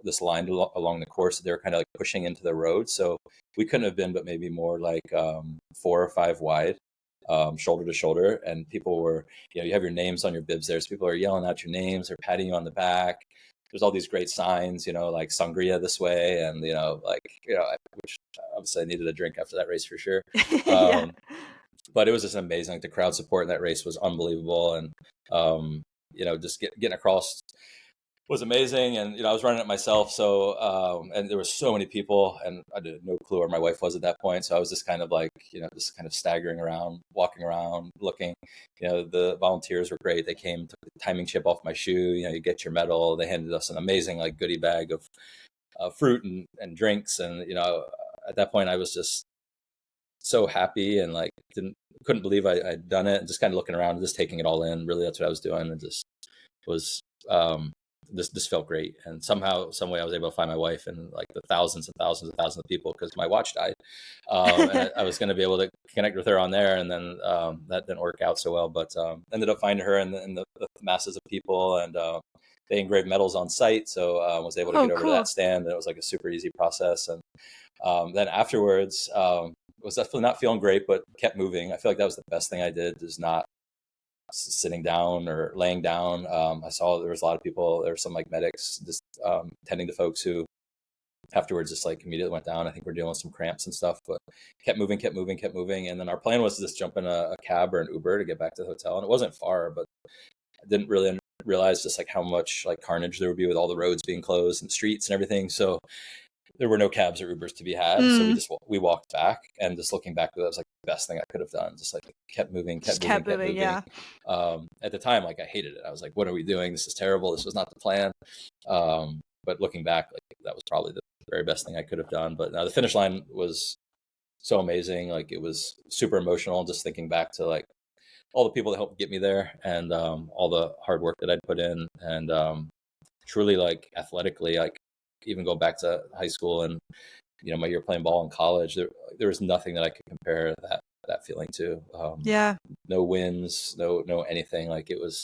This line along the course, they were kind of like pushing into the road. So we couldn't have been, but maybe more like 4 or 5 wide, shoulder to shoulder. And people were, you have your names on your bibs there. So people are yelling out your names, they're patting you on the back. There's all these great signs, like sangria this way. And, which obviously I needed a drink after that race for sure. Yeah. But it was just amazing. The crowd support in that race was unbelievable. And, just getting across was amazing. And I was running it myself, so and there was so many people, and I had no clue where my wife was at that point. So I was just kind of like, just kind of staggering around, walking around, looking. The volunteers were great. They came, took the timing chip off my shoe. You get your medal. They handed us an amazing like goodie bag of fruit and drinks. And at that point I was just so happy, and like couldn't believe I'd done it, and just kind of looking around and just taking it all in. Really, that's what I was doing, and just was this felt great. And somehow, some way, I was able to find my wife and like the thousands and thousands and thousands of people, because my watch died. And I was going to be able to connect with her on there, and then that didn't work out so well. But ended up finding her in the masses of people, and they engraved medals on site, so I was able to Oh, get over to cool. that stand, and it was like a super easy process. And then afterwards, was definitely not feeling great, but kept moving. I feel like that was the best thing I did, is not sitting down or laying down. I saw there was a lot of people. There were some like medics just tending to folks who afterwards just like immediately went down. I think we're dealing with some cramps and stuff, but kept moving, kept moving, kept moving. And then our plan was to just jump in a cab or an Uber to get back to the hotel. And it wasn't far, but I didn't really realize just like how much like carnage there would be with all the roads being closed and streets and everything. So there were no cabs or Ubers to be had. So Mm, we walked back, and just looking back, that was like the best thing I could have done. Just like kept moving, just kept moving, kept kept moving. moving. Yeah. At the time, like I hated it. I was like, what are we doing? This is terrible. This was not the plan. But looking back, like that was probably very best thing I could have done. But the finish line was so amazing. Like, it was super emotional, just thinking back to like all the people that helped get me there, and all the hard work that I'd put in, and truly, like, athletically, like, even go back to high school and my year playing ball in college, there was nothing that I could compare that feeling to. Yeah. No wins, no anything. Like, it was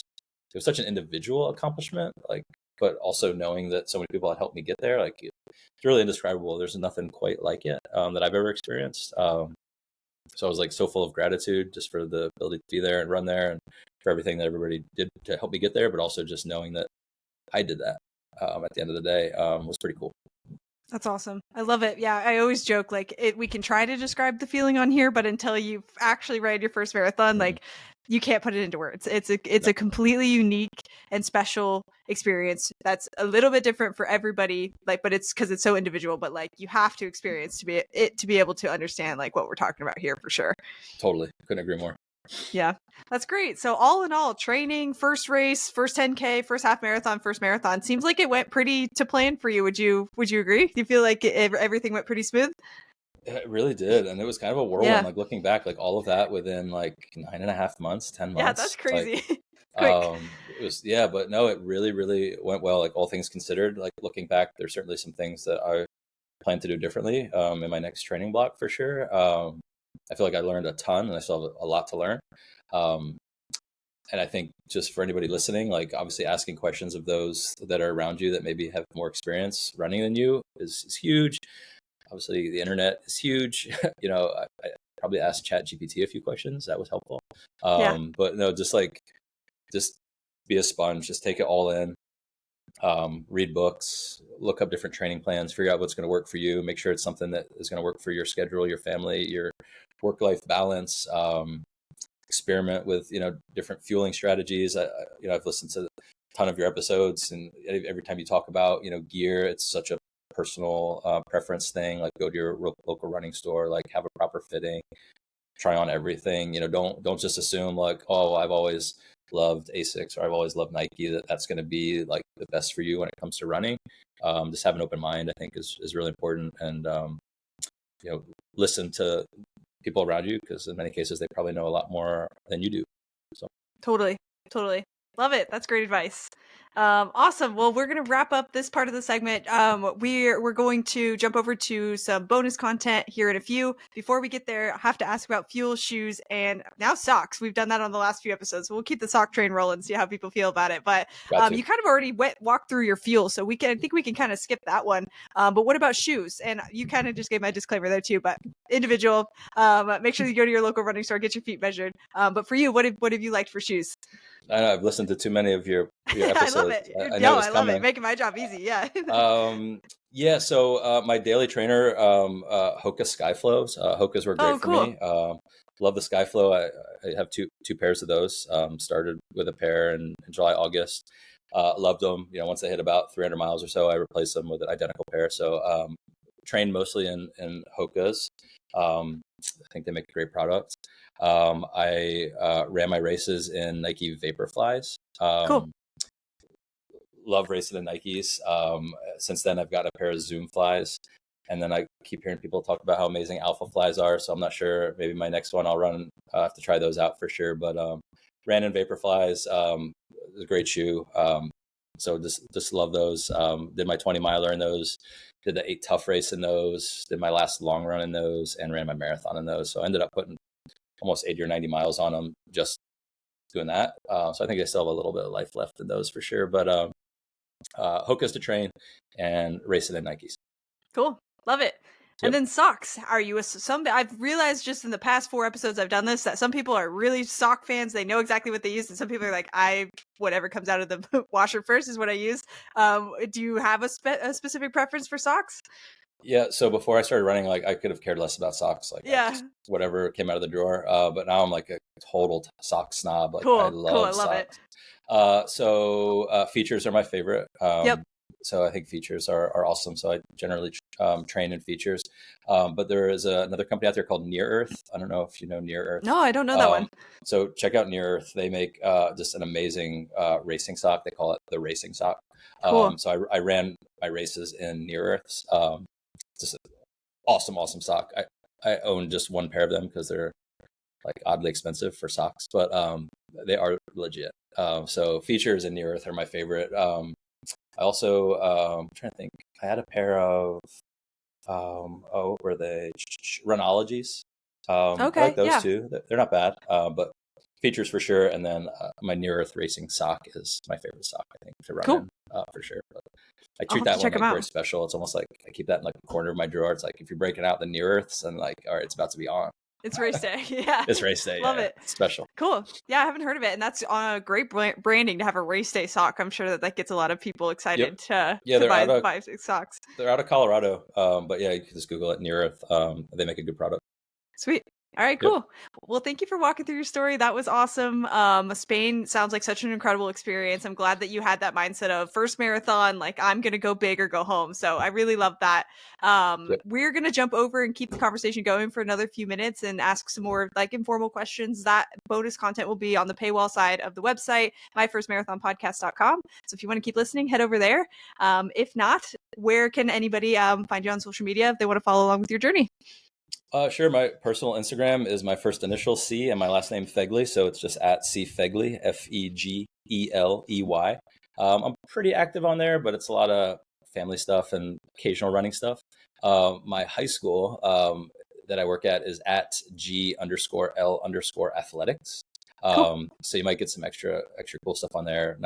such an individual accomplishment, like, but also knowing that so many people had helped me get there, like, it's really indescribable. There's nothing quite like it that I've ever experienced. So I was like so full of gratitude just for the ability to be there and run there, and for everything that everybody did to help me get there, but also just knowing that I did that at the end of the day was pretty cool. That's awesome. I love it. Yeah, I always joke like we can try to describe the feeling on here, but until you've actually ran your first marathon, like you can't put it into words. It's a completely unique and special experience that's a little bit different for everybody. Like, but it's because it's so individual. But like you have to experience to be able to understand like what we're talking about here for sure. Totally, couldn't agree more. Yeah, that's great. So all in all, training, first race, first 10K, first half marathon, first marathon, seems like it went pretty to plan for you. Would you agree? Do you feel like everything went pretty smooth? It really did, and it was kind of a whirlwind. Like, looking back, like all of that within like 9.5 months, 10 months. Yeah, that's crazy. Like, it was, but no, it really went well. Like, all things considered, like looking back, there's certainly some things that I plan to do differently in my next training block for sure. I feel like I learned a ton, and I still have a lot to learn. And I think just for anybody listening, like, obviously asking questions of those that are around you that maybe have more experience running than you is huge. Obviously, the internet is huge. I probably asked ChatGPT a few questions. That was helpful. But no, just be a sponge. Just take it all in. Read books, look up different training plans, figure out what's going to work for you. Make sure it's something that is going to work for your schedule, your family, your work-life balance. Experiment with different fueling strategies. I've listened to a ton of your episodes, and every time you talk about gear, it's such a personal preference thing. Like, go to your local running store, like, have a proper fitting, try on everything. Don't just assume like, oh, I've always loved Asics or I've always loved Nike, that's going to be like the best for you when it comes to running. Just have an open mind, I think, is really important. And listen to people around you, because in many cases they probably know a lot more than you do. So totally love it. That's great advice. Awesome. Well, we're going to wrap up this part of the segment. We're going to jump over to some bonus content here in a few. Before we get there, I have to ask about fuel, shoes, and now socks. We've done that on the last few episodes, so we'll keep the sock train rolling, see how people feel about it. But you kind of already walked through your fuel, so I think we can kind of skip that one. But what about shoes? And you kind of just gave my disclaimer there too, but individual. Make sure you go to your local running store, get your feet measured. But for you, what have you liked for shoes? I know I've listened to too many of your episodes. I love it. I love it. Making my job easy. Yeah. So my daily trainer, Hoka Skyflows. Hokas were great for me. Love the Skyflow. I have two pairs of those. Started with a pair in July, August. Loved them. Once they hit about 300 miles or so, I replaced them with an identical pair. So trained mostly in Hokas. I think they make a great product. I ran my races in Nike Vaporflies. Cool. Love racing in Nikes. Since then, I've got a pair of Zoom Flies. And then I keep hearing people talk about how amazing Alpha Flies are. So I'm not sure. Maybe my next one I'll run. I'll have to try those out for sure. But ran in Vaporflies. It was a great shoe. So just love those. Did my 20 miler in those. Did the 8 Tough race in those. Did my last long run in those, and ran my marathon in those. So I ended up putting almost 80 or 90 miles on them just doing that. So I think I still have a little bit of life left in those for sure. But Hokas to train and racing in Nikes. Cool. Love it. Yep. And then socks. Are you I've realized just in the past 4 episodes I've done this that some people are really sock fans. They know exactly what they use. And some people are like, whatever comes out of the washer first is what I use. Do you have a specific preference for socks? Yeah. So before I started running, like, I could have cared less about socks. Like, just whatever came out of the drawer. But now I'm like a total sock snob. Like, I love socks. So features are my favorite. Yep. So I think features are awesome. So I generally train in features. But there is another company out there called Near Earth. I don't know if you know Near Earth. No, I don't know that one. So check out Near Earth. They make just an amazing racing sock. They call it the racing sock. Cool. So I ran my races in Near Earths. Just an awesome sock. I own just one pair of them because they're like oddly expensive for socks, but they are legit. So features in Near Earth are my favorite. I also I'm trying to think. I had a pair of what were they? Runologies. I like Okay. those Yeah. too. They're not bad, but features for sure. And then my Near Earth racing sock is my favorite sock, I think, to run Cool. in for sure. But I I'll treat have to that one check them like very out. special. It's almost like I keep that in like the corner of my drawer. It's like if you're breaking out the Near Earths and like, all right, it's about to be on. It's race day. Yeah. It's race day. Love Yeah, it. it's special. Cool. Yeah, I haven't heard of it, and that's great branding to have a race day sock. I'm sure that gets a lot of people Yep. excited to Yeah, buy socks. they're out of Colorado. But yeah, you can just Google it, Near Earth. They make a good product. Sweet. All right, Yep. cool. Well, thank you for walking through your story. That was awesome. Spain sounds like such an incredible experience. I'm glad that you had that mindset of first marathon, like I'm going to go big or go home. So I really love that. Yep. We're going to jump over and keep the conversation going for another few minutes and ask some more like informal questions. That bonus content will be on the paywall side of the website, myfirstmarathonpodcast.com. So if you want to keep listening, head over there. If not, where can anybody find you on social media if they want to follow along with your journey? Sure. My personal Instagram is my first initial C and my last name Fegley. So it's just at C Fegley, Fegley. I'm pretty active on there, but it's a lot of family stuff and occasional running stuff. My high school that I work at is at G_L_athletics. Cool. So you might get some extra cool stuff on there.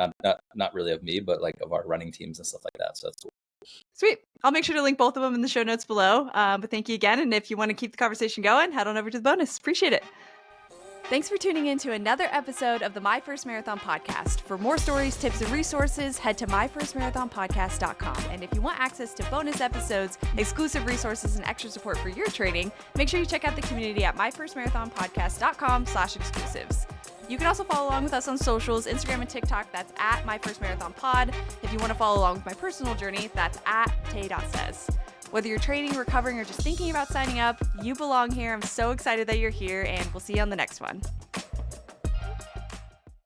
Not really of me, but like of our running teams and stuff like that. So that's cool. Sweet. I'll make sure to link both of them in the show notes below. But thank you again. And if you want to keep the conversation going, head on over to the bonus. Appreciate it. Thanks for tuning in to another episode of the My First Marathon podcast. For more stories, tips, and resources, head to myfirstmarathonpodcast.com. And if you want access to bonus episodes, exclusive resources, and extra support for your training, make sure you check out the community at myfirstmarathonpodcast.com/exclusives. You can also follow along with us on socials, Instagram and TikTok. That's at My First Marathon Pod. If you want to follow along with my personal journey, that's at tay.says. Whether you're training, recovering, or just thinking about signing up, you belong here. I'm so excited that you're here, and we'll see you on the next one.